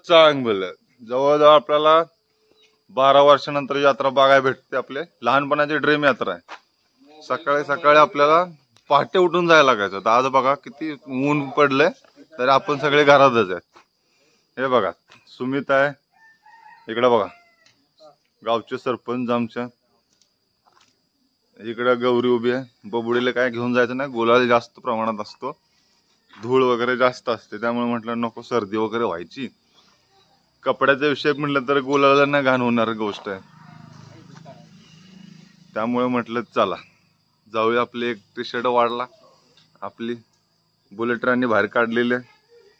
चांगलं जवळजवळ आपल्याला 12 वर्षानंतर यात्रा बघायला भेटते. आपले लहानपणाची ड्रीम यात्रा आहे. सकाळी सकाळी आपल्याला पहाटे उठून जायला लागायचं. तर आज बघा किती ऊन पडलंय तरी आपण सगळे घरातच आहेत. हे बघा सुमित आहे इकडे, बघा गावचे सरपंच आमच्या इकडे, गौरी उभी आहे. बबुडीला काय घेऊन जायचं नाही, गुलाल जास्त प्रमाणात असतो, धूळ वगैरे जास्त असते, त्यामुळे म्हटलं नको सर्दी वगैरे व्हायची. कपड्याचा विषय म्हटलं तर गुलाला घाण होणार गोष्ट आहे, त्यामुळे म्हटलं चला जाऊया. आपले एक टी शर्ट वाढला, आपली बुलेटरांनी बाहेर काढलेले,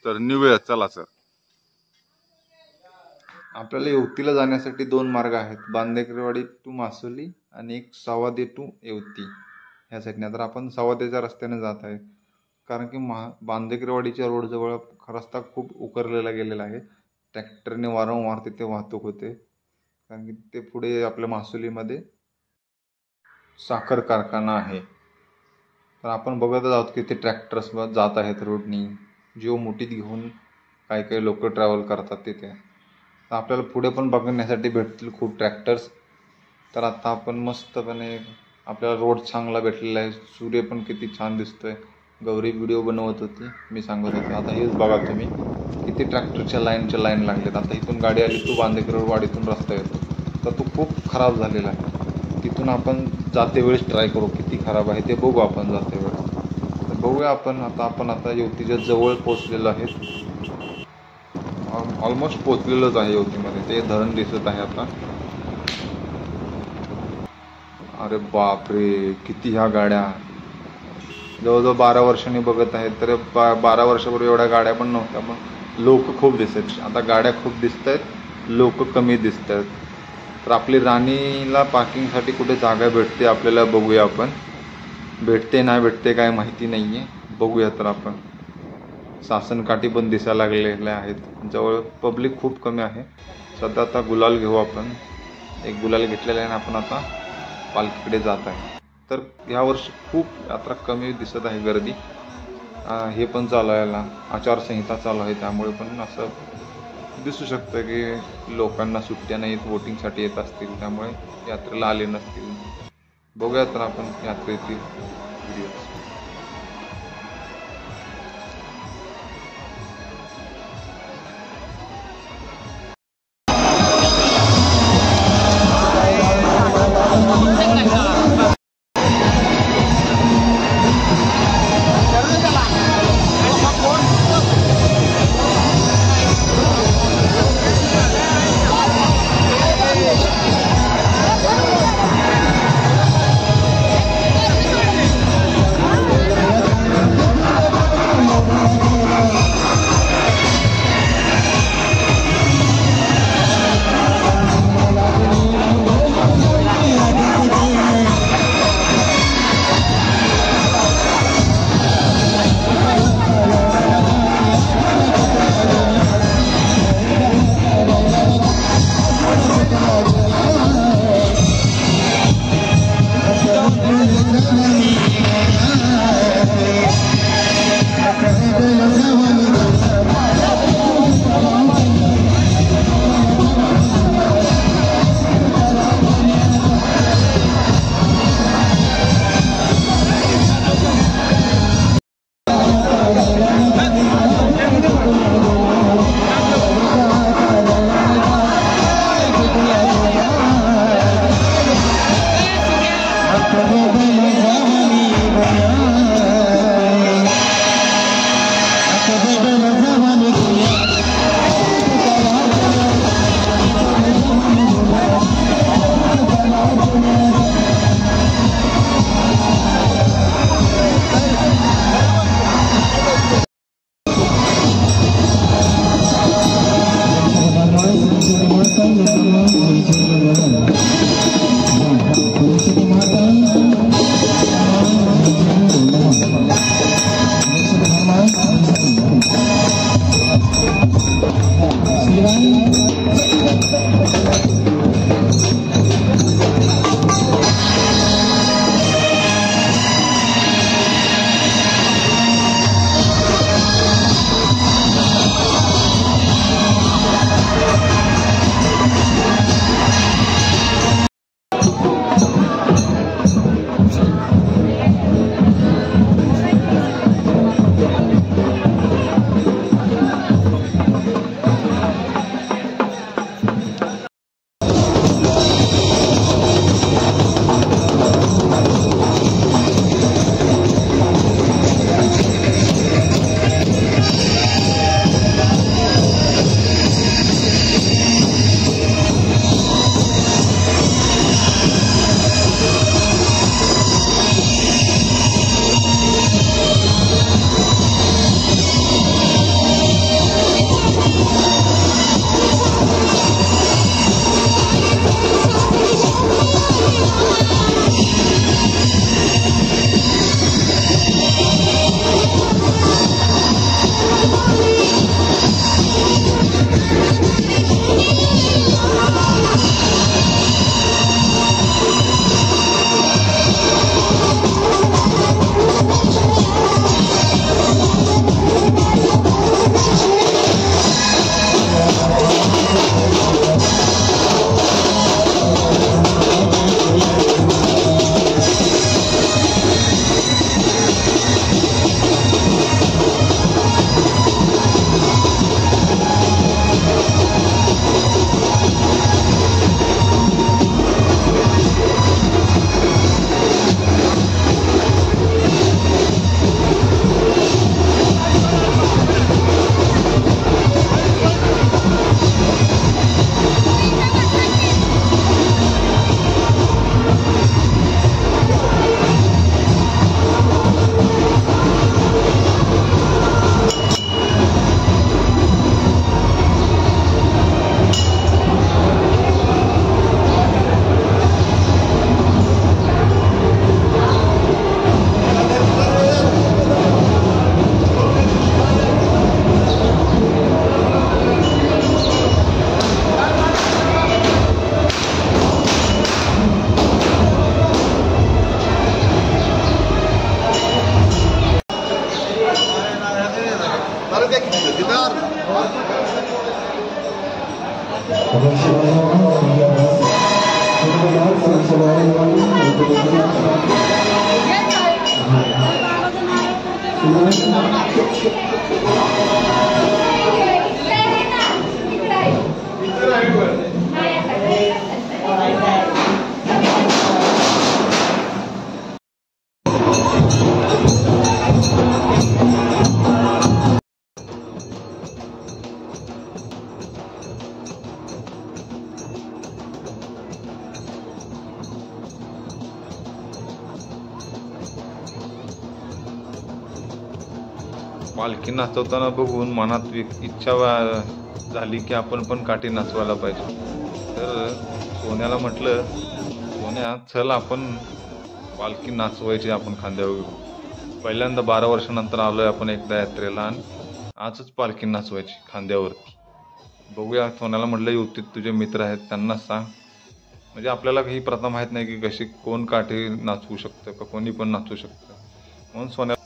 तर निघूया चला सर. आपल्याला येवतीला जाण्यासाठी 2 मार्ग आहेत, बांदेकरवाडी टू मासोली आणि एक सावादे टू येवती ह्या साईडने. तर आपण सावादेच्या रस्त्याने जात आहे, कारण की बांदेकरवाडीच्या रोड जवळ रस्ता खूप उकरलेला गेलेला आहे. ट्रॅक्टरने वारंवार तिथे वाहतूक होते, कारण की ते पुढे आपल्या मासोलीमध्ये साखर कारखाना आहे. तर आपण बघतच आहोत की ते ट्रॅक्टर्स जात आहेत रोडनी, जीव मुठीत घेऊन काही काही लोक ट्रॅव्हल करतात तिथे. तर आपल्याला पुढे पण बघण्यासाठी भेटतील खूप ट्रॅक्टर्स. तर आता आपण मस्तपणे, आपल्याला रोड चांगला भेटलेला आहे, सूर्य पण किती छान दिसतोय. गौरी व्हिडिओ बनवत होती, मी सांगत होते. आता हेच बघा तुम्ही किती ट्रॅक्टरच्या लाईनच्या लाईन लागलेत. आता इथून गाडी आली, तो बांदेकरवाडीतून रस्ता येतो, तर तो खूप खराब झालेला आहे. तिथून आपण जाते वेळेस ट्राय करू किती खराब आहे ते बघू आपण जाते वेळेस. तर बघूया आपण आता येवतीच्या जवळ पोहोचलेलो आहे, ऑलमोस्ट पोहोचलेलोच आहे येवतीमध्ये. ते धरण दिसत आहे आता. अरे बापरे किती ह्या गाड्या, जवळजवळ 12 वर्षांनी बघत आहेत. तर 12 वर्षापूर्वी एवढ्या गाड्या पण नव्हत्या, पण लोक खूप दिसत. आता गाड्या खूप दिसत आहेत, लोक कमी दिसत आहेत. तर आपली राणीला पार्किंगसाठी कुठे जागा भेटते आपल्याला, बघूया आपण. भेटते नाही भेटते काय माहिती नाही आहे, बघूया. तर आपण शासनकाठी पण दिसायला लागलेल्या आहेत. जवळ पब्लिक खूप कमी आहे सध्या. आता गुलाल घेऊ आपण, एक गुलाल घेतलेला आहे आणि आपण आता पालखीकडे जात आहे. तर यावर्षी खूप यात्रा कमी दिसत आहे, गर्दी. हे पण चालू आहे, आचारसंहिता चालू आहे, त्यामुळे पण असं दिसू शकतं की लोकांना सुट्ट्या नाहीत, वोटिंगसाठी येत असतील, त्यामुळे यात्रेला आले नसतील. बघूया तर आपण यात्रेतील व्हिडिओ. पालखी नाचवताना बघून मनात इच्छा झाली की आपण पण काठी नाचवायला पाहिजे. तर सोन्याला म्हटलं, सोन्या चल आपण पालखी नाचवायची आपण खांद्यावर घेऊन. पहिल्यांदा 12 वर्षानंतर आलोय आपण एकदा यात्रेला आणि आजच पालखी नाचवायची खांद्यावरती. बघूया. सोन्याला म्हटलं युवतीत तुझे मित्र आहेत त्यांना सांग, म्हणजे आपल्याला ही प्रथा माहीत नाही की कशी कोण काठी नाचवू शकतं का कोणी पण नाचवू शकतं. म्हणून सोन्या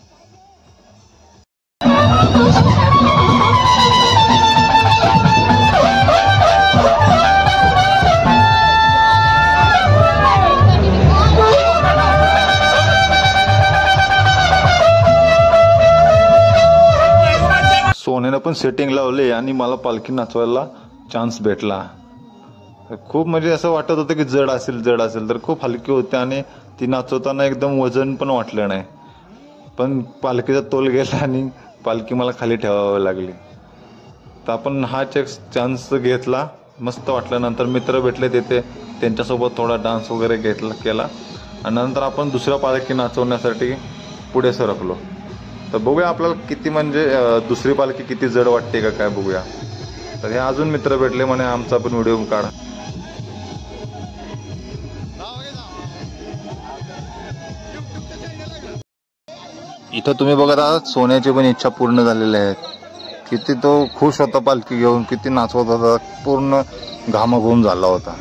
सोन्यानं पण सेटिंग लावले आणि मला पालखी नाचवायला चान्स भेटला. खूप म्हणजे असं वाटत होतं की जड असेल तर खूप हलकी होते आणि ती नाचवताना एकदम वजन पण वाटलं नाही. पण पालखीचा तोल गेला आणि पालखी मला खाली ठेवावी लागली. तर आपण हाच एक चान्स घेतला, मस्त वाटलं. नंतर मित्र भेटले तिथे, त्यांच्यासोबत थोडा डान्स वगैरे केला आणि नंतर आपण दुसऱ्या पालखी नाचवण्यासाठी पुढे सरकलो. तर बघूया आपल्याला किती म्हणजे दुसरी पालखी किती जड वाटते का काय बघूया. तर हे अजून मित्र भेटले म्हणे आमचा पण व्हिडिओ काढा. इथं तुम्ही बघत आहात सोन्याची पण इच्छा पूर्ण झालेली आहे. किती तो खुश होता पालखी घेऊन, किती नाचवत होता, पूर्ण घामाघूम झाला होता.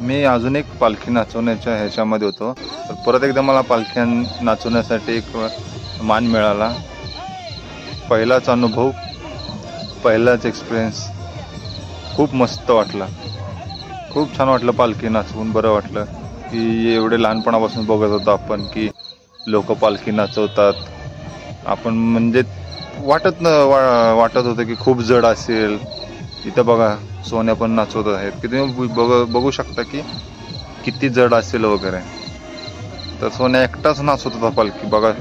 मी अजून एक पालखी नाचवण्याच्या ह्याच्यामध्ये होतो. तर परत एकदा मला पालखी नाचवण्यासाठी एक मान मिळाला. पहिलाच अनुभव, पहिलाच एक्सपिरियन्स, खूप मस्त वाटला. खूप छान वाटलं पालखी नाचवून. बरं वाटलं की एवढे लहानपणापासून बघत होतो आपण की लोक पालखी नाचवतात. आपण म्हणजे वाटत होतं की खूप जड असेल. इथं बघा सोन्या पण नाचवत आहेत की तुम्ही बघू शकता की किती जड असेल वगैरे. तर सोन्या एकटाच नाचवत होता पालखी बघा.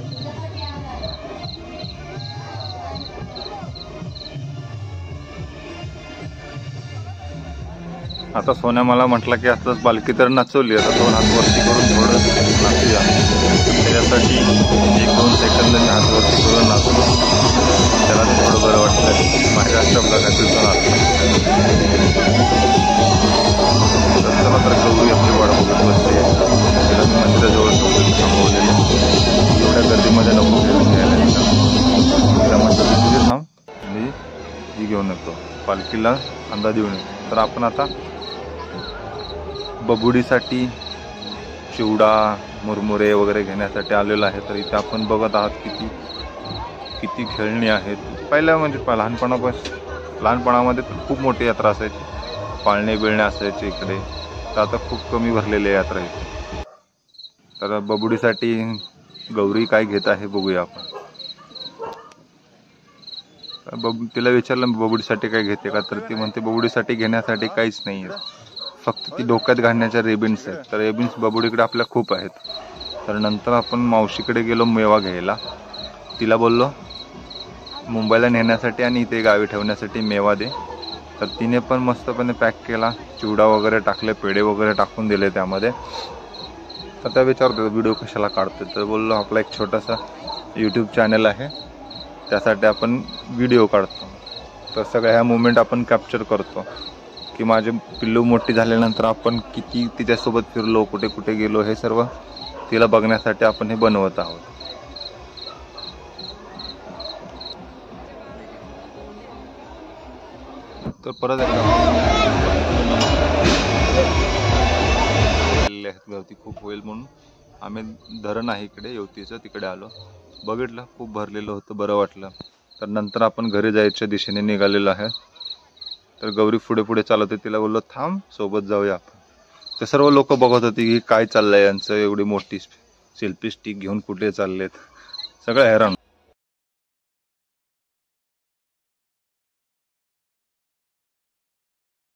आता सोन्या मला म्हटलं की आताच पालखी तर नाचवली, आता 2 हात वरती करून थोडं नाचूया. त्याच्यासाठी 1-2 सेकंद हात वरती करून नाचलो. त्याला थोडं बरं वाटलं. माझ्या शब्दाखातील चला तर गौरी आपली वाट बघत बसते. तिला मी मंदिराजवळ थांबवलेले. एवढ्या गर्दीमध्ये नको घ्यायला तिला म्हटलं तुझी थांब, मी ही घेऊन येतो, पालखीला अंदाज देऊन येतो. तर आपण आता बबुडीसाठी चिवडा मुरमुरे वगैरे घेण्यासाठी आलेलो आहे. तर इथे आपण बघत आहात किती खेळणी आहेत. पहिल्या म्हणजे लहानपणामध्ये खूप मोठी यात्रा असायची, पाळणे बिळणे असायचे इकडे. तर आता खूप कमी भरलेली यात्रा इथे. तर बबुडीसाठी गौरी काय घेत आहे बघूया आपण. तिला विचारलं बबुडीसाठी काय घेते का, तर ती म्हणते बबुडीसाठी घेण्यासाठी काहीच नाही आहे, फक्त ती डोक्यात घालण्याच्या रेबिन्स आहेत. तर रेबिन्स बबुडीकडे आपल्या खूप आहेत. तर नंतर आपण मावशीकडे गेलो मेवा घ्यायला. तिला बोललो मुंबईला नेण्यासाठी आणि इथे गावी ठेवण्यासाठी मेवा दे. तर तिने पण मस्तपणे पॅक केला, चिवडा वगैरे टाकले, पेढे वगैरे टाकून दिले त्यामध्ये. तर त्या विचारतो व्हिडिओ कशाला काढतो, तर बोललो आपला एक छोटासा यूट्यूब चॅनल आहे, त्यासाठी आपण व्हिडिओ काढतो. तर सगळ्या ह्या मुवमेंट आपण कॅप्चर करतो की माझे पिल्लू मोठी झाल्यानंतर आपण किती तिच्यासोबत फिरलो, कुठे कुठे गेलो, हे सर्व तिला बघण्यासाठी आपण हे बनवत आहोत. तर परत एकदा गवती खूप होईल म्हणून आम्ही धरण आहे इकडे येवतीचं तिकडे आलो. बघितलं खूप भरलेलं होतं, बरं वाटलं. तर नंतर आपण घरी जायच्या दिशेने निघालेलो आहे. तर गौरी पुढे पुढे चालत होती, तिला बोललो थांब सोबत जाऊया आपण. तर सर्व लोक बघत होती की काय चाललंय यांचं, एवढी मोठी सेल्फी स्टिक घेऊन कुठे चाललेत, सगळं हैराण.